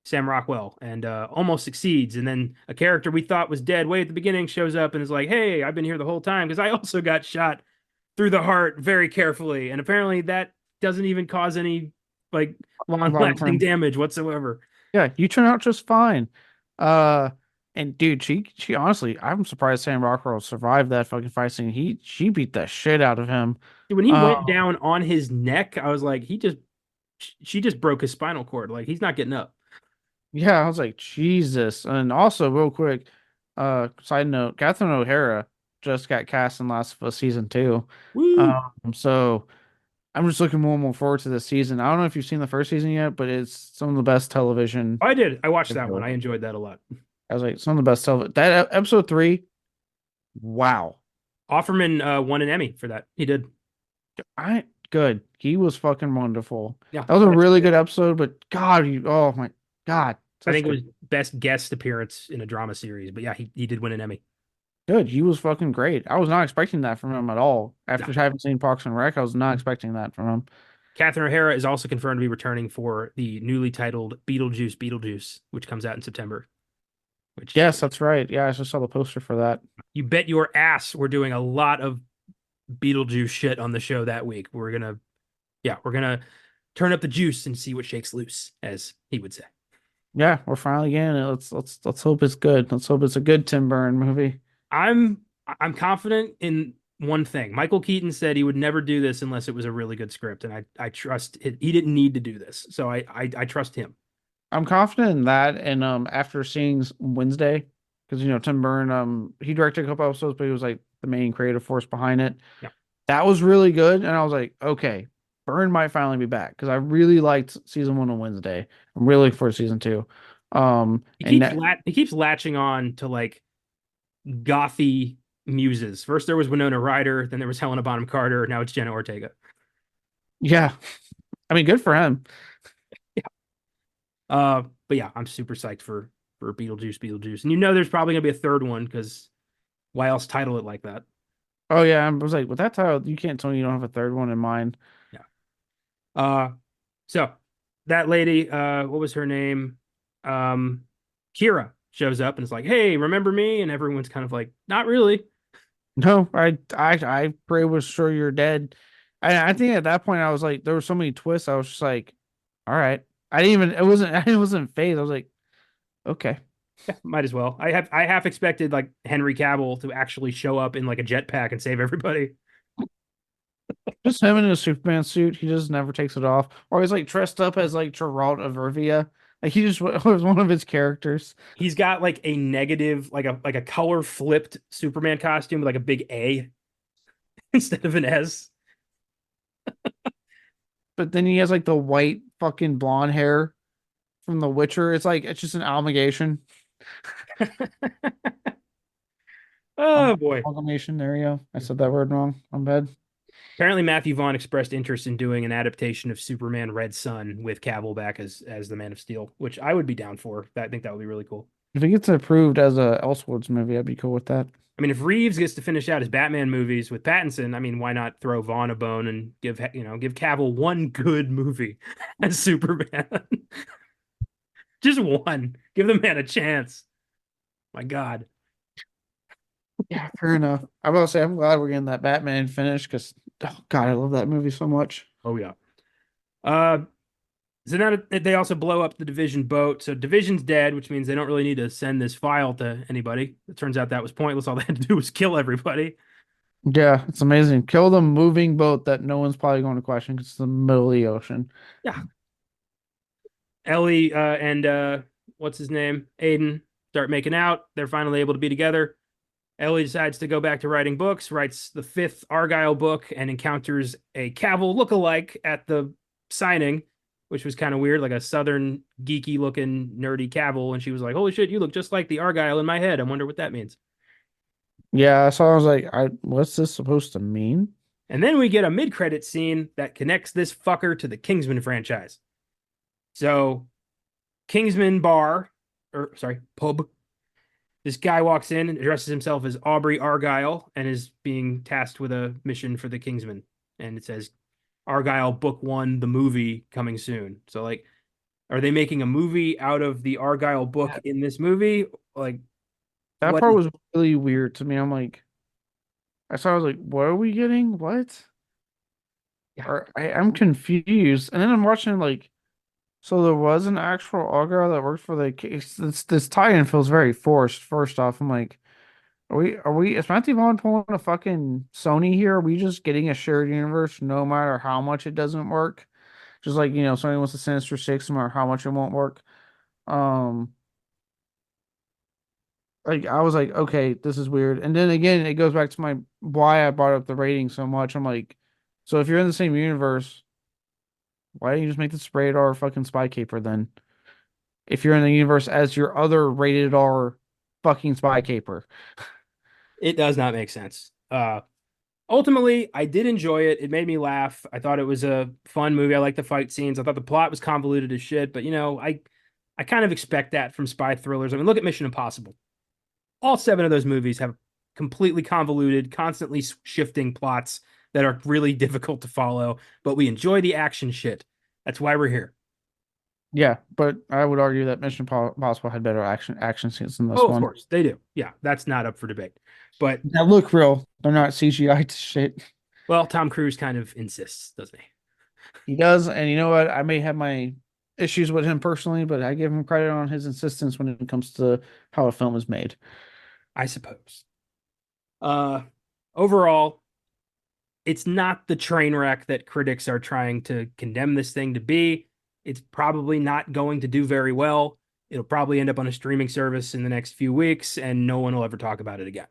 Sam Rockwell and almost succeeds. And then a character we thought was dead way at the beginning shows up and is like, "Hey, I've been here the whole time because I also got shot through the heart very carefully." And apparently that doesn't even cause any like long Long lasting term. damage whatsoever. Yeah, you turn out just fine. Uh, and dude, she honestly, I'm surprised Sam Rockwell survived that fucking fight scene. She beat the shit out of him. When he Uh, went down on his neck, I was like, she just broke his spinal cord. Like he's not getting up. yeah, I was like, Jesus. And also, real quick, side note, Catherine O'Hara, just got cast in Last of Us season 2. Woo! So I'm just looking more and more forward to this season. I don't know if you've seen the first season yet, but it's some of the best television. I did. I watched that one. I enjoyed that a lot. I was like, some of the best television. That episode 3, wow. Offerman won an Emmy for that. He did. I good. He was fucking wonderful. Yeah. That was a really good episode, but God, oh my God, I such think it good. was best guest appearance in a drama series. But yeah, he did win an Emmy. Good. He was fucking great. I was not expecting that from him at all. Yeah. After having seen Parks and Rec, I was not expecting that from him. Catherine O'Hara is also confirmed to be returning for the newly titled Beetlejuice, which comes out in September. Which Yes, that's right. Yeah, I just saw the poster for that. you bet your ass we're doing a lot of Beetlejuice shit on the show that week. We're gonna turn up the juice and see what shakes loose, as he would say. Yeah, we're finally getting it. Let's hope it's good. Let's hope it's a good Tim Burton movie. I'm I'm confident in one thing. Michael Keaton said he would never do this unless it was a really good script, and I trust it. He didn't need to do this, so I trust him. I'm confident in that. And after seeing Wednesday, because Tim Burton, he directed a couple episodes, but he was like the main creative force behind it. Yeah. That was really good, and I was like, okay, Burn might finally be back because I really liked season 1 on Wednesday. I'm really looking for season 2. And that, He keeps latching on to like gothy muses. First there was Winona Ryder, then there was Helena Bonham Carter, now it's Jenna Ortega. yeah, I mean, good for him. Yeah. But yeah, I'm super psyched for Beetlejuice, and there's probably gonna be a third one because why else title it like that? Oh yeah, I was like, with that title, you can't tell me you don't have a third one in mind. Yeah. So that lady, what was her name? Kira shows up and is like, "Hey, remember me?" And everyone's kind of like, "Not really." No, I pretty was sure you're dead. I think at that point I was like, there were so many twists. I was just like, all right. I didn't even it wasn't I wasn't phased. I was like, okay. Yeah, might as well. I half expected like Henry Cavill to actually show up in like a jetpack and save everybody. Just him in a Superman suit. He just never takes it off. Or he's like dressed up as like Geralt of Rivia. Like he just was one of his characters. He's got like a negative, like a color flipped Superman costume with like a big A instead of an S. But then he has like the white fucking blonde hair from The Witcher. It's like it's just an amalgamation. Oh boy. Amalgamation. There you go. I said that word wrong. I'm bad. Apparently Matthew Vaughn expressed interest in doing an adaptation of Superman Red Sun with Cavill back as the Man of Steel, which I would be down for. I think that would be really cool. If it gets approved as a Elseworlds movie, I'd be cool with that. I mean, if Reeves gets to finish out his Batman movies with Pattinson, I mean, why not throw Vaughn a bone and give Cavill one good movie as Superman? Just one. Give the man a chance. My God. Yeah, fair enough. I will say I'm glad we're getting that Batman finished because oh god, I love that movie so much. Oh yeah. Uh, so now they also blow up the Division boat. So Division's dead, which means they don't really need to send this file to anybody. It turns out that was pointless. All they had to do was kill everybody. Yeah, it's amazing. Kill the moving boat that no one's probably going to question because it's the middle of the ocean. Yeah. Ellie and what's his name? Aiden start making out. They're finally able to be together. Ellie decides to go back to writing books, writes the fifth Argylle book, and encounters a Cavill lookalike at the signing, which was kind of weird, like a southern geeky looking nerdy Cavill. And she was like, "Holy shit, you look just like the Argylle in my head. I wonder what that means." Yeah, so I was like, what's this supposed to mean? And then we get a mid-credit scene that connects this fucker to the Kingsman franchise. So, Kingsman bar, or sorry, pub. This guy walks in and addresses himself as Aubrey Argylle and is being tasked with a mission for the Kingsman. And it says Argylle Book One, the movie coming soon. So, like, are they making a movie out of the Argylle book in this movie? Like, That what? part was really weird to me. I'm like, I was like, what are we getting? What? Yeah. Or I'm confused. And then I'm watching like, so there was an actual Augur that worked for the case. This tie-in feels very forced. First off, I'm like, is Matthew Vaughn pulling a fucking Sony here? Are we just getting a shared universe no matter how much it doesn't work? Just like, Sony wants a Sinister Six no matter how much it won't work. Um, like I was like, okay, this is weird. And then again, it goes back to my why I brought up the rating so much. I'm like, so if you're in the same universe, why don't you just make this rated R fucking spy caper then? If you're in the universe as your other rated R fucking spy caper. It does not make sense. Ultimately, I did enjoy it. It made me laugh. I thought it was a fun movie. I liked the fight scenes. I thought the plot was convoluted as shit, but I kind of expect that from spy thrillers. I mean, look at Mission Impossible. All seven of those movies have completely convoluted, constantly shifting plots that are really difficult to follow, but we enjoy the action shit. That's why we're here. Yeah, but I would argue that Mission Impossible had better action scenes than this Oh, of one. course, they do. Yeah, that's not up for debate. But, That look real. They're not CGI to shit. well, Tom Cruise kind of insists, doesn't he? He does, and you know what? I may have my issues with him personally, but I give him credit on his insistence when it comes to how a film is made. I suppose. Uh, Overall, it's not the train wreck that critics are trying to condemn this thing to be. It's probably not going to do very well. It'll probably end up on a streaming service in the next few weeks, and no one will ever talk about it again.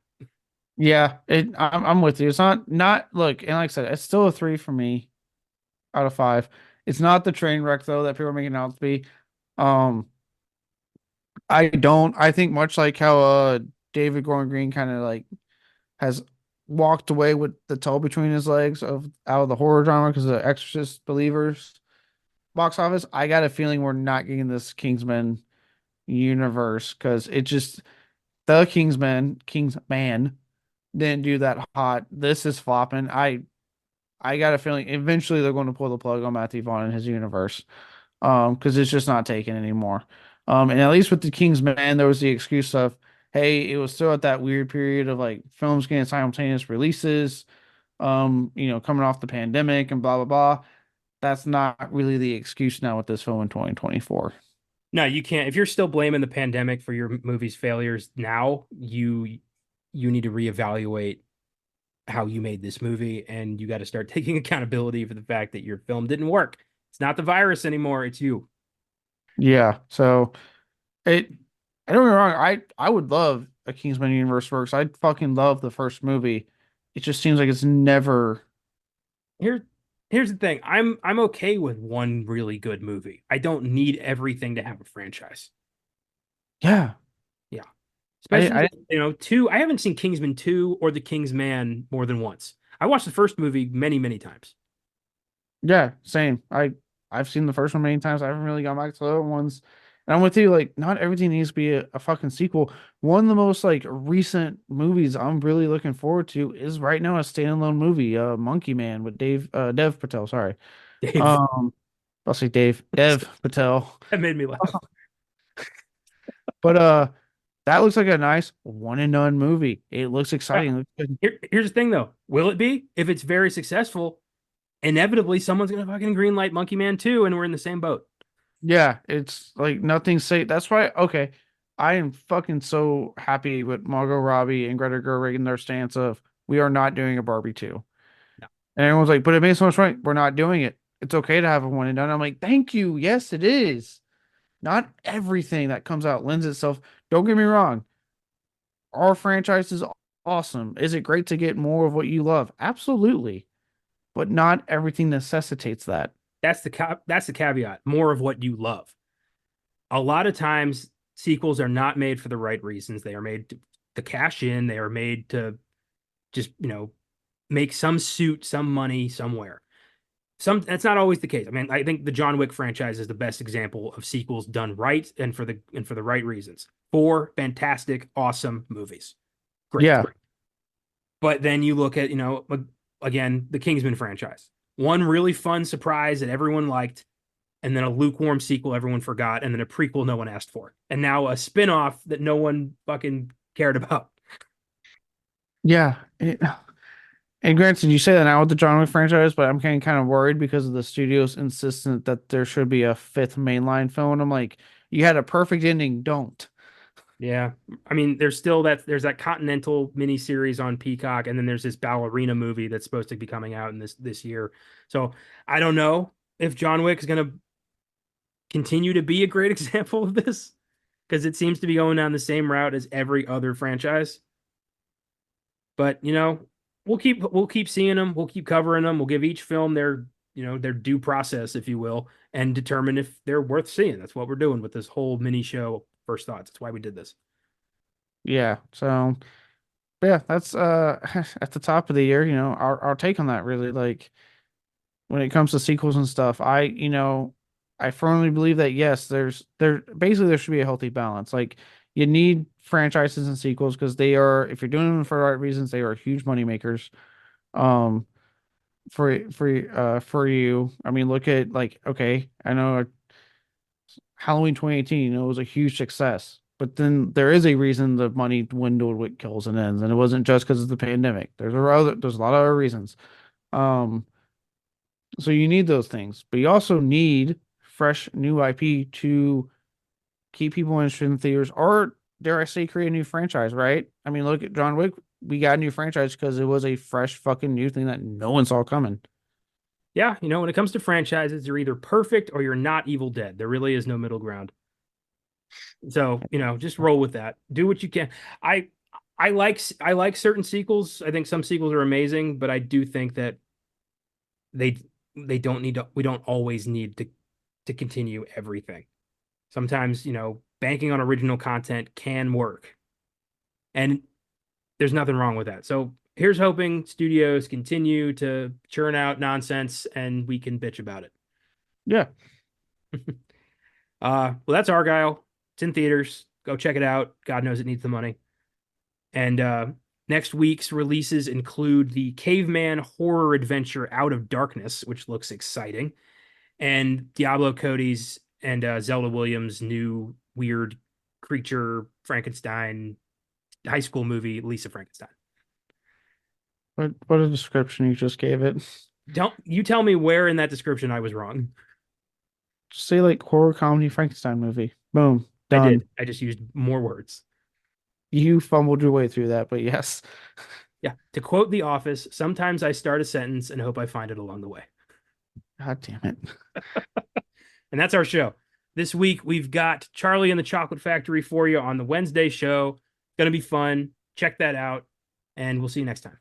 Yeah, I'm with you. It's not look, and like I said, it's still a 3 for me out of 5. It's not the train wreck though that people are making it out to be. Um, I think much like how David Gordon Green kind of like has walked away with the tail between his legs of out of the horror genre because of the Exorcist Believers box office. I got a feeling we're not getting this Kingsman universe because it just the Kingsman didn't do that hot. This is flopping. I got a feeling eventually they're going to pull the plug on Matthew Vaughn and his universe. Because it's just not taken anymore. And at least with the Kingsman, there was the excuse of, hey, it was still at that weird period of like films getting simultaneous releases, coming off the pandemic and blah blah blah. That's not really the excuse now with this film in 2024. No, you can't. If you're still blaming the pandemic for your movie's failures now, you need to reevaluate how you made this movie, and you got to start taking accountability for the fact that your film didn't work. It's not the virus anymore, it's you. Yeah, so it. I don't get me wrong. I would love a Kingsman universe works. I fucking love the first movie. It just seems like it's never. Here here's the thing. I'm okay with one really good movie. I don't need everything to have a franchise. Yeah, Yeah. I Especially, two. I haven't seen Kingsman 2 or The King's Man more than once. I watched the first movie many, many times. Yeah, same. I've seen the first one many times. I haven't really gone back to the other ones. And I'm with you, like, not everything needs to be a fucking sequel. One of the most like recent movies I'm really looking forward to is right now a standalone movie, Monkey Man with Dev Patel, sorry. Dave, Um I'll say Dev Patel. that made me laugh. But that looks like a nice one and done movie. It looks Uh, exciting. It looks good. Here's the thing though. Will it be? If it's very successful, inevitably someone's gonna fucking greenlight Monkey Man 2 and we're in the same boat. Yeah, it's like nothing safe. That's why, okay, I am fucking so happy with Margot Robbie and Greta Gerwig and their stance of we are not doing a Barbie 2. No. And everyone's like, but it makes so much right. We're not doing it. It's okay to have a one and done. I'm like, thank you. Yes, it is. Not everything that comes out lends itself. Don't get me wrong. Our franchise is awesome. Is it great to get more of what you love? Absolutely. But not everything necessitates that. That's the caveat. More of what you love. A lot of times sequels are not made for the right reasons. They are made to cash in. They are made to just, make some suit, some money somewhere. That's not always the case. I mean, I think the John Wick franchise is the best example of sequels done right and for the right reasons. Four fantastic, awesome movies. Great. Yeah. But then you look at, again, the Kingsman franchise. One really fun surprise that everyone liked, and then a lukewarm sequel everyone forgot, and then a prequel no one asked for. And now a spin-off that no one fucking cared about. Yeah. And granted, you say that now with the John Wick franchise, but I'm kind of worried because of the studio's insistent that there should be a fifth mainline film. And I'm like, you had a perfect ending, don't. Yeah. I mean, there's that Continental miniseries on Peacock, and then there's this ballerina movie that's supposed to be coming out in this year. So I don't know if John Wick is gonna continue to be a great example of this. because it seems to be going down the same route as every other franchise. But we'll keep seeing them. We'll keep covering them. We'll give each film their due process, if you will, and determine if they're worth seeing. That's what we're doing with this whole mini show. First thoughts. That's why we did this. Yeah. So, but yeah, that's at the top of the year, our take on that really, like, when it comes to sequels and stuff, I firmly believe that yes, there should be a healthy balance. Like, you need franchises and sequels because they are, if you're doing them for the right reasons, they are huge money makers. Um, for you, I mean, look at, like, okay, I know Halloween 2018, it was a huge success. But then there is a reason the money dwindled with Kills and Ends, and it wasn't just because of the pandemic. There's a lot of other reasons. Um, so you need those things, but you also need fresh new IP to keep people interested in theaters, or dare I say, create a new franchise, right? I mean, look at John Wick. We got a new franchise because it was a fresh fucking new thing that no one saw coming. Yeah, when it comes to franchises, you're either perfect or you're not Evil Dead. There really is no middle ground. So, just roll with that. Do what you can. I I like certain sequels. I think some sequels are amazing, but I do think that they they don't need to we don't always need to continue everything. Sometimes, banking on original content can work. And there's nothing wrong with that. So here's hoping studios continue to churn out nonsense and we can bitch about it. Yeah. Well, that's Argylle. It's in theaters. Go check it out. God knows it needs the money. And next week's releases include the caveman horror adventure Out of Darkness, which looks exciting, and Diablo Cody's and Zelda Williams' new weird creature Frankenstein high school movie, Lisa Frankenstein. What a description you just gave it. Don't you tell me where in that description I was wrong. Just say like horror comedy Frankenstein movie. Boom. I Done. did. I just used more words. You fumbled your way through that, but yes. Yeah. To quote The Office, sometimes I start a sentence and hope I find it along the way. God damn it. And that's our show. This week, we've got Charlie and the Chocolate Factory for you on the Wednesday show. Going to be fun. Check that out. And we'll see you next time.